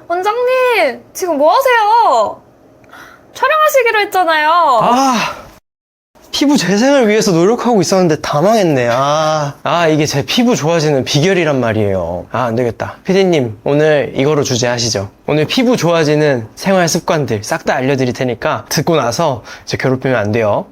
원장님, 지금 뭐 하세요? 촬영하시기로 했잖아요. 피부 재생을 위해서 노력하고 있었는데 다 망했네. 이게 제 피부 좋아지는 비결이란 말이에요. 안 되겠다. 피디님, 오늘 이거로 주제하시죠. 오늘 피부 좋아지는 생활 습관들 싹 다 알려드릴 테니까 듣고 나서 이제 괴롭히면 안 돼요.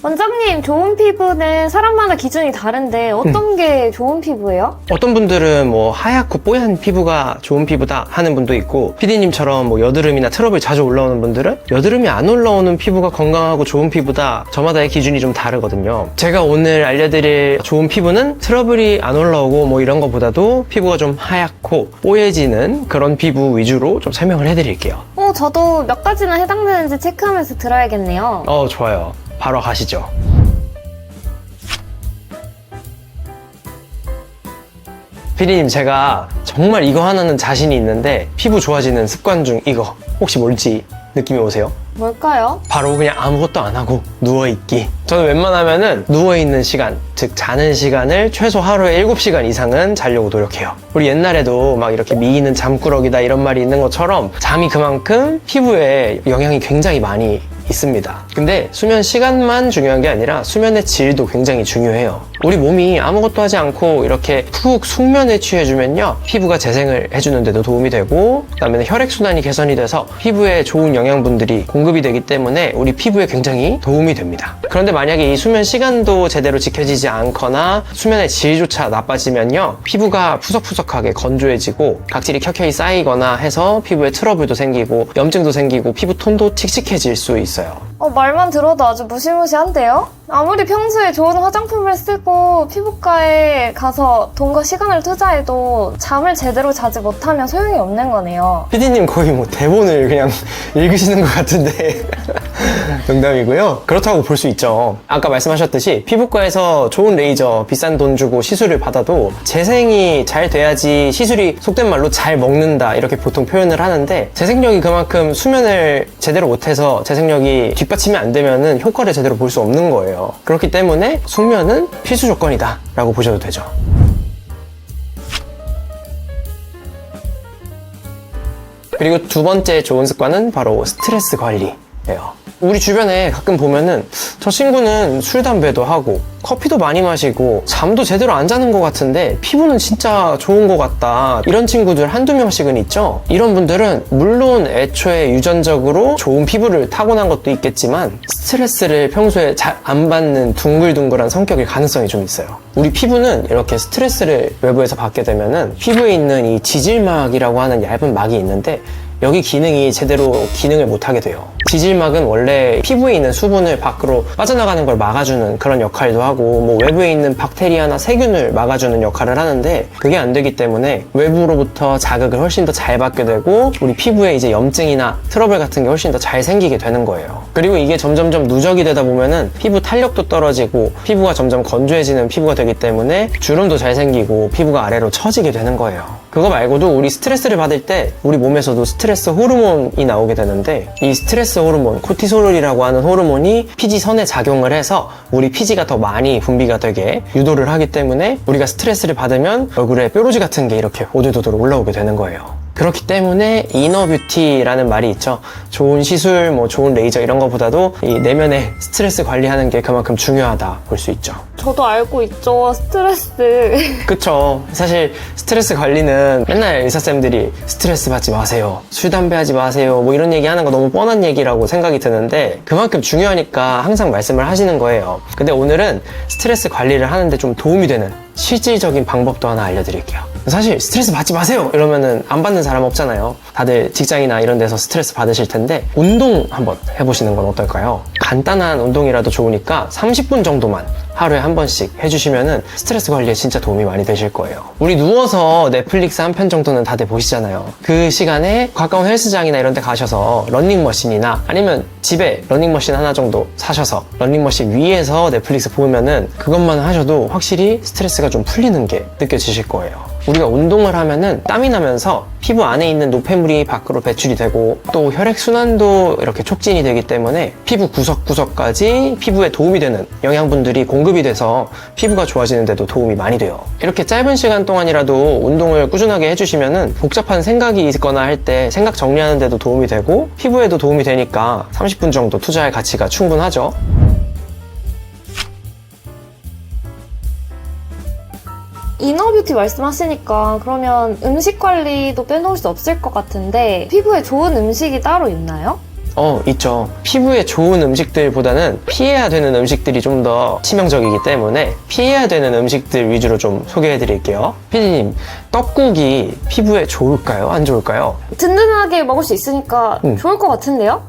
원장님, 좋은 피부는 사람마다 기준이 다른데 어떤 게 좋은 피부예요? 어떤 분들은 뭐 하얗고 뽀얀 피부가 좋은 피부다 하는 분도 있고, 피디님처럼 뭐 여드름이나 트러블 자주 올라오는 분들은 여드름이 안 올라오는 피부가 건강하고 좋은 피부다. 저마다의 기준이 좀 다르거든요. 제가 오늘 알려드릴 좋은 피부는 트러블이 안 올라오고 뭐 이런 것보다도 피부가 좀 하얗고 뽀얘지는 그런 피부 위주로 좀 설명을 해드릴게요. 저도 몇 가지나 해당되는지 체크하면서 들어야겠네요. 좋아요. 바로 가시죠. 피디님, 제가 정말 이거 하나는 자신이 있는데 피부 좋아지는 습관 중 이거 혹시 뭘지 느낌이 오세요? 뭘까요? 바로 그냥 아무것도 안 하고 누워있기. 저는 웬만하면은 누워있는 시간, 즉 자는 시간을 최소 하루에 7시간 이상은 자려고 노력해요. 우리 옛날에도 막 이렇게 미인은 잠꾸러기다 이런 말이 있는 것처럼 잠이 그만큼 피부에 영향이 굉장히 많이 있습니다. 근데 수면 시간만 중요한 게 아니라 수면의 질도 굉장히 중요해요. 우리 몸이 아무것도 하지 않고 이렇게 푹 숙면에 취해주면요, 피부가 재생을 해주는 데도 도움이 되고, 그 다음에 혈액순환이 개선이 돼서 피부에 좋은 영양분들이 공급이 되기 때문에 우리 피부에 굉장히 도움이 됩니다. 그런데 만약에 이 수면 시간도 제대로 지켜지지 않거나 수면의 질조차 나빠지면요, 피부가 푸석푸석하게 건조해지고 각질이 켜켜이 쌓이거나 해서 피부에 트러블도 생기고 염증도 생기고 피부 톤도 칙칙해질 수 있어요. 말만 들어도 아주 무시무시한데요? 아무리 평소에 좋은 화장품을 쓰고 피부과에 가서 돈과 시간을 투자해도 잠을 제대로 자지 못하면 소용이 없는 거네요. 피디님 거의 뭐 대본을 그냥 읽으시는 것 같은데 농담이고요. 그렇다고 볼 수 있죠. 아까 말씀하셨듯이 피부과에서 좋은 레이저 비싼 돈 주고 시술을 받아도 재생이 잘 돼야지 시술이 속된 말로 잘 먹는다 이렇게 보통 표현을 하는데, 재생력이 그만큼 수면을 제대로 못해서 재생력이 뒷받침이 안 되면은 효과를 제대로 볼 수 없는 거예요. 그렇기 때문에 숙면은 필수 조건이다 라고 보셔도 되죠. 그리고 두 번째 좋은 습관은 바로 스트레스 관리예요. 우리 주변에 가끔 보면은 저 친구는 술, 담배도 하고 커피도 많이 마시고 잠도 제대로 안 자는 것 같은데 피부는 진짜 좋은 것 같다, 이런 친구들 한두 명씩은 있죠. 이런 분들은 물론 애초에 유전적으로 좋은 피부를 타고난 것도 있겠지만 스트레스를 평소에 잘 안 받는 둥글둥글한 성격일 가능성이 좀 있어요. 우리 피부는 이렇게 스트레스를 외부에서 받게 되면은 피부에 있는 이 지질막이라고 하는 얇은 막이 있는데, 여기 기능이 제대로 기능을 못하게 돼요. 지질막은 원래 피부에 있는 수분을 밖으로 빠져나가는 걸 막아주는 그런 역할도 하고, 뭐 외부에 있는 박테리아나 세균을 막아주는 역할을 하는데, 그게 안 되기 때문에 외부로부터 자극을 훨씬 더 잘 받게 되고 우리 피부에 이제 염증이나 트러블 같은 게 훨씬 더 잘 생기게 되는 거예요. 그리고 이게 점점점 누적이 되다 보면은 피부 탄력도 떨어지고 피부가 점점 건조해지는 피부가 되기 때문에 주름도 잘 생기고 피부가 아래로 처지게 되는 거예요. 그거 말고도 우리 스트레스를 받을 때 우리 몸에서도 스트레스 호르몬이 나오게 되는데, 이 스트레스 호르몬, 코티솔이라고 하는 호르몬이 피지선에 작용을 해서 우리 피지가 더 많이 분비가 되게 유도를 하기 때문에 우리가 스트레스를 받으면 얼굴에 뾰루지 같은 게 이렇게 오들오들 올라오게 되는 거예요. 그렇기 때문에 이너뷰티라는 말이 있죠. 좋은 시술, 뭐 좋은 레이저 이런 것보다도 이 내면의 스트레스 관리하는 게 그만큼 중요하다 볼 수 있죠. 저도 알고 있죠, 스트레스. 그쵸. 사실 스트레스 관리는 맨날 의사쌤들이 스트레스 받지 마세요, 술, 담배 하지 마세요, 뭐 이런 얘기 하는 거 너무 뻔한 얘기라고 생각이 드는데 그만큼 중요하니까 항상 말씀을 하시는 거예요. 근데 오늘은 스트레스 관리를 하는데 좀 도움이 되는 실질적인 방법도 하나 알려드릴게요. 사실 스트레스 받지 마세요 이러면은 안 받는 사람 없잖아요. 다들 직장이나 이런 데서 스트레스 받으실 텐데 운동 한번 해보시는 건 어떨까요? 간단한 운동이라도 좋으니까 30분 정도만 하루에 한 번씩 해주시면은 스트레스 관리에 진짜 도움이 많이 되실 거예요. 우리 누워서 넷플릭스 한 편 정도는 다들 보시잖아요. 그 시간에 가까운 헬스장이나 이런 데 가셔서 러닝머신이나 아니면 집에 러닝머신 하나 정도 사셔서 러닝머신 위에서 넷플릭스 보면은 그것만 하셔도 확실히 스트레스가 좀 풀리는 게 느껴지실 거예요. 우리가 운동을 하면은 땀이 나면서 피부 안에 있는 노폐물이 밖으로 배출이 되고 또 혈액순환도 이렇게 촉진이 되기 때문에 피부 구석구석까지 피부에 도움이 되는 영양분들이 공급이 돼서 피부가 좋아지는 데도 도움이 많이 돼요. 이렇게 짧은 시간 동안이라도 운동을 꾸준하게 해주시면은 복잡한 생각이 있거나 할 때 생각 정리하는 데도 도움이 되고 피부에도 도움이 되니까 30분 정도 투자할 가치가 충분하죠. 이너뷰티 말씀하시니까 그러면 음식 관리도 빼놓을 수 없을 것 같은데 피부에 좋은 음식이 따로 있나요? 있죠. 피부에 좋은 음식들보다는 피해야 되는 음식들이 좀 더 치명적이기 때문에 피해야 되는 음식들 위주로 좀 소개해 드릴게요. 피디님, 떡국이 피부에 좋을까요? 안 좋을까요? 든든하게 먹을 수 있으니까 좋을 것 같은데요?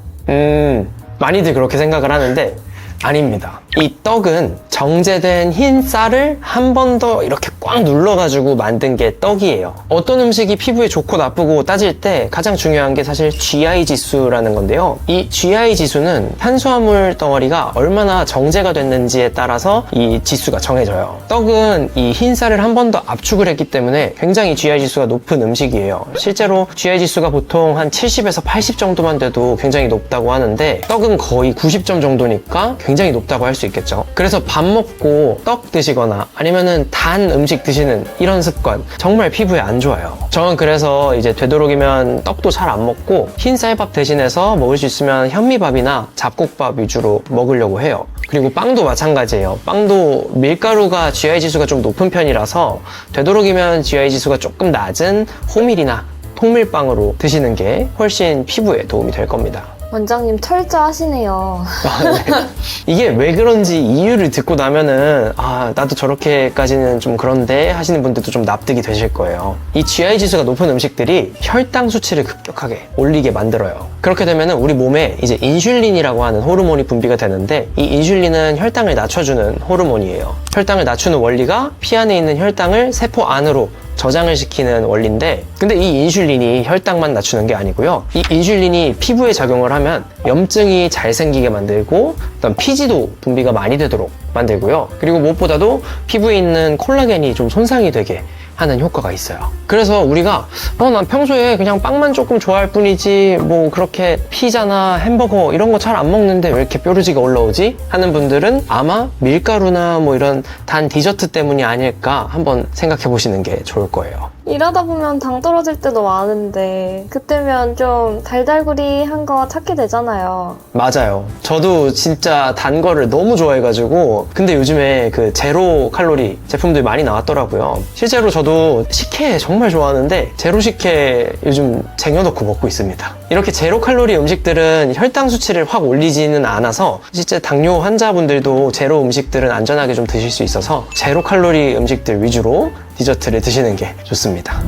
많이들 그렇게 생각을 하는데 아닙니다. 이 떡은 정제된 흰 쌀을 한 번 더 이렇게 꽉 눌러가지고 만든 게 떡이에요. 어떤 음식이 피부에 좋고 나쁘고 따질 때 가장 중요한 게 사실 GI 지수라는 건데요. 이 GI 지수는 탄수화물 덩어리가 얼마나 정제가 됐는지에 따라서 이 지수가 정해져요. 떡은 이 흰 쌀을 한 번 더 압축을 했기 때문에 굉장히 GI 지수가 높은 음식이에요. 실제로 GI 지수가 보통 한 70에서 80 정도만 돼도 굉장히 높다고 하는데 떡은 거의 90점 정도니까 굉장히 높다고 할 수 있겠죠. 그래서 밥 먹고 떡 드시거나 아니면은 단 음식 드시는 이런 습관 정말 피부에 안 좋아요. 저는 그래서 이제 되도록이면 떡도 잘 안 먹고 흰 쌀밥 대신해서 먹을 수 있으면 현미밥이나 잡곡밥 위주로 먹으려고 해요. 그리고 빵도 마찬가지예요. 빵도 밀가루가 GI 지수가 좀 높은 편이라서 되도록이면 GI 지수가 조금 낮은 호밀이나 통밀빵으로 드시는 게 훨씬 피부에 도움이 될 겁니다. 원장님 철저하시네요. 네. 이게 왜 그런지 이유를 듣고 나면은 나도 저렇게까지는 좀 그런데 하시는 분들도 좀 납득이 되실 거예요. 이 GI 지수가 높은 음식들이 혈당 수치를 급격하게 올리게 만들어요. 그렇게 되면은 우리 몸에 이제 인슐린이라고 하는 호르몬이 분비가 되는데 이 인슐린은 혈당을 낮춰주는 호르몬이에요. 혈당을 낮추는 원리가 피 안에 있는 혈당을 세포 안으로 저장을 시키는 원리인데 근데 이 인슐린이 혈당만 낮추는 게 아니고요. 이 인슐린이 피부에 작용을 하면 염증이 잘 생기게 만들고 그다음 피지도 분비가 많이 되도록 만들고요. 그리고 무엇보다도 피부에 있는 콜라겐이 좀 손상이 되게 하는 효과가 있어요. 그래서 우리가 난 평소에 그냥 빵만 조금 좋아할 뿐이지 뭐 그렇게 피자나 햄버거 이런 거 잘 안 먹는데 왜 이렇게 뾰루지가 올라오지? 하는 분들은 아마 밀가루나 뭐 이런 단 디저트 때문이 아닐까 한번 생각해 보시는 게 좋을 거예요. 일하다 보면 당 떨어질 때도 많은데 그때면 좀 달달구리한 거 찾게 되잖아요. 맞아요. 저도 진짜 단 거를 너무 좋아해가지고 근데 요즘에 그 제로 칼로리 제품들이 많이 나왔더라고요. 실제로 저도 식혜 정말 좋아하는데 제로 식혜 요즘 쟁여놓고 먹고 있습니다. 이렇게 제로 칼로리 음식들은 혈당 수치를 확 올리지는 않아서 실제 당뇨 환자분들도 제로 음식들은 안전하게 좀 드실 수 있어서 제로 칼로리 음식들 위주로 디저트를 드시는 게 좋습니다.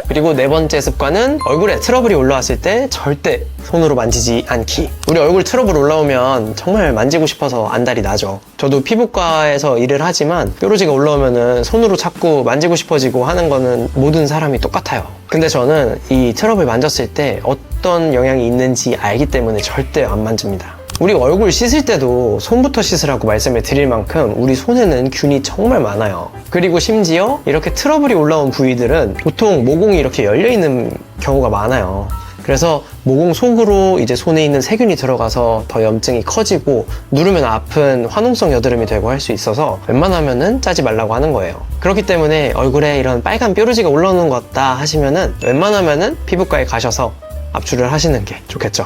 그리고 네 번째 습관은 얼굴에 트러블이 올라왔을 때 절대 손으로 만지지 않기. 우리 얼굴 트러블 올라오면 정말 만지고 싶어서 안달이 나죠. 저도 피부과에서 일을 하지만 뾰루지가 올라오면은 손으로 자꾸 만지고 싶어지고 하는 거는 모든 사람이 똑같아요. 근데 저는 이 트러블 만졌을 때 어떤 영향이 있는지 알기 때문에 절대 안 만집니다. 우리 얼굴 씻을 때도 손부터 씻으라고 말씀을 드릴 만큼 우리 손에는 균이 정말 많아요. 그리고 심지어 이렇게 트러블이 올라온 부위들은 보통 모공이 이렇게 열려있는 경우가 많아요. 그래서 모공 속으로 이제 손에 있는 세균이 들어가서 더 염증이 커지고 누르면 아픈 화농성 여드름이 되고 할 수 있어서 웬만하면은 짜지 말라고 하는 거예요. 그렇기 때문에 얼굴에 이런 빨간 뾰루지가 올라오는 것 같다 하시면은 웬만하면은 피부과에 가셔서 압출을 하시는 게 좋겠죠.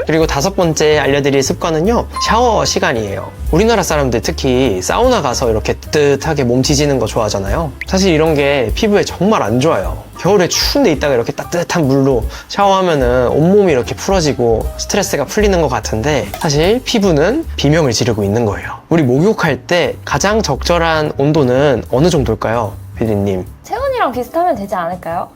그리고 다섯 번째 알려드릴 습관은요, 샤워 시간이에요. 우리나라 사람들 특히 사우나 가서 이렇게 뜨뜻하게 몸 지지는 거 좋아하잖아요. 사실 이런 게 피부에 정말 안 좋아요. 겨울에 추운 데 있다가 이렇게 따뜻한 물로 샤워하면은 온몸이 이렇게 풀어지고 스트레스가 풀리는 것 같은데 사실 피부는 비명을 지르고 있는 거예요. 우리 목욕할 때 가장 적절한 온도는 어느 정도일까요, 피디님? 체온이랑 비슷하면 되지 않을까요?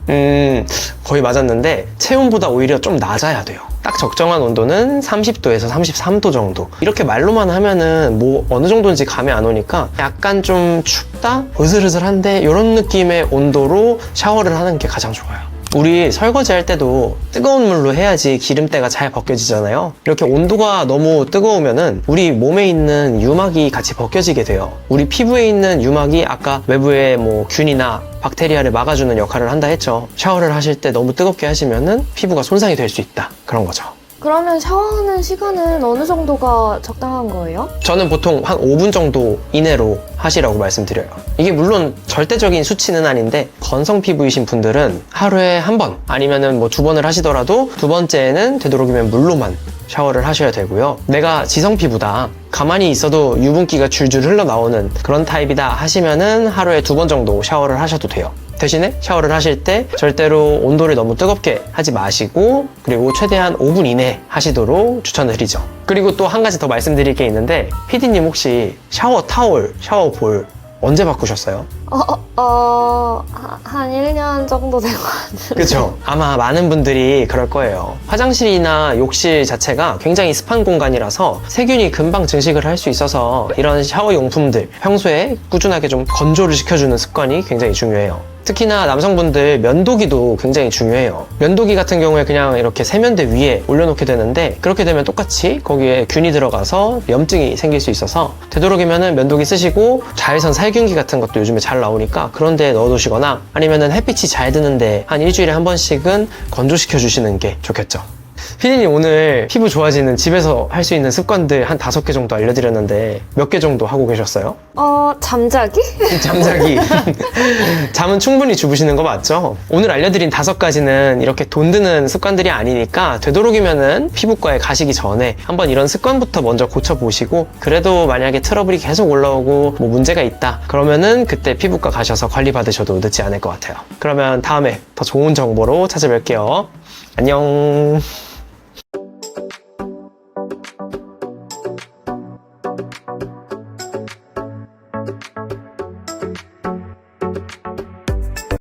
거의 맞았는데 체온보다 오히려 좀 낮아야 돼요. 딱 적정한 온도는 30도에서 33도 정도. 이렇게 말로만 하면은 뭐 어느 정도인지 감이 안 오니까 약간 좀 춥다? 으슬으슬한데 이런 느낌의 온도로 샤워를 하는 게 가장 좋아요. 우리 설거지 할 때도 뜨거운 물로 해야지 기름때가 잘 벗겨지잖아요. 이렇게 온도가 너무 뜨거우면은 우리 몸에 있는 유막이 같이 벗겨지게 돼요. 우리 피부에 있는 유막이 아까 외부에 뭐 균이나 박테리아를 막아주는 역할을 한다 했죠. 샤워를 하실 때 너무 뜨겁게 하시면은 피부가 손상이 될 수 있다. 그런 거죠. 그러면 샤워하는 시간은 어느 정도가 적당한 거예요? 저는 보통 한 5분 정도 이내로 하시라고 말씀드려요. 이게 물론 절대적인 수치는 아닌데 건성 피부이신 분들은 하루에 한 번 아니면은 뭐 2번을 하시더라도 2번째는 되도록이면 물로만 샤워를 하셔야 되고요. 내가 지성 피부다, 가만히 있어도 유분기가 줄줄 흘러나오는 그런 타입이다 하시면은 하루에 2번 정도 샤워를 하셔도 돼요. 대신에 샤워를 하실 때 절대로 온도를 너무 뜨겁게 하지 마시고, 그리고 최대한 5분 이내 하시도록 추천드리죠. 그리고 또 한 가지 더 말씀드릴 게 있는데, PD님 혹시 샤워 타올, 샤워 볼 언제 바꾸셨어요? 한 1년 정도 된 것 같은데. 그쵸? 아마 많은 분들이 그럴 거예요. 화장실이나 욕실 자체가 굉장히 습한 공간이라서 세균이 금방 증식을 할 수 있어서 이런 샤워 용품들 평소에 꾸준하게 좀 건조를 시켜주는 습관이 굉장히 중요해요. 특히나 남성분들 면도기도 굉장히 중요해요. 면도기 같은 경우에 그냥 이렇게 세면대 위에 올려놓게 되는데, 그렇게 되면 똑같이 거기에 균이 들어가서 염증이 생길 수 있어서 되도록이면은 면도기 쓰시고 자외선 살균기 같은 것도 요즘에 잘 나오니까 그런 데에 넣어두시거나, 아니면은 햇빛이 잘 드는데 한 일주일에 한 번씩은 건조시켜 주시는 게 좋겠죠. 피디님, 오늘 피부 좋아지는 집에서 할 수 있는 습관들 한 5개 정도 알려드렸는데 몇 개 정도 하고 계셨어요? 잠자기? 잠자기. 잠은 충분히 주무시는 거 맞죠? 오늘 알려드린 5가지는 이렇게 돈 드는 습관들이 아니니까 되도록이면은 피부과에 가시기 전에 한번 이런 습관부터 먼저 고쳐보시고, 그래도 만약에 트러블이 계속 올라오고 뭐 문제가 있다 그러면은 그때 피부과 가셔서 관리 받으셔도 늦지 않을 것 같아요. 그러면 다음에 더 좋은 정보로 찾아뵐게요. 안녕.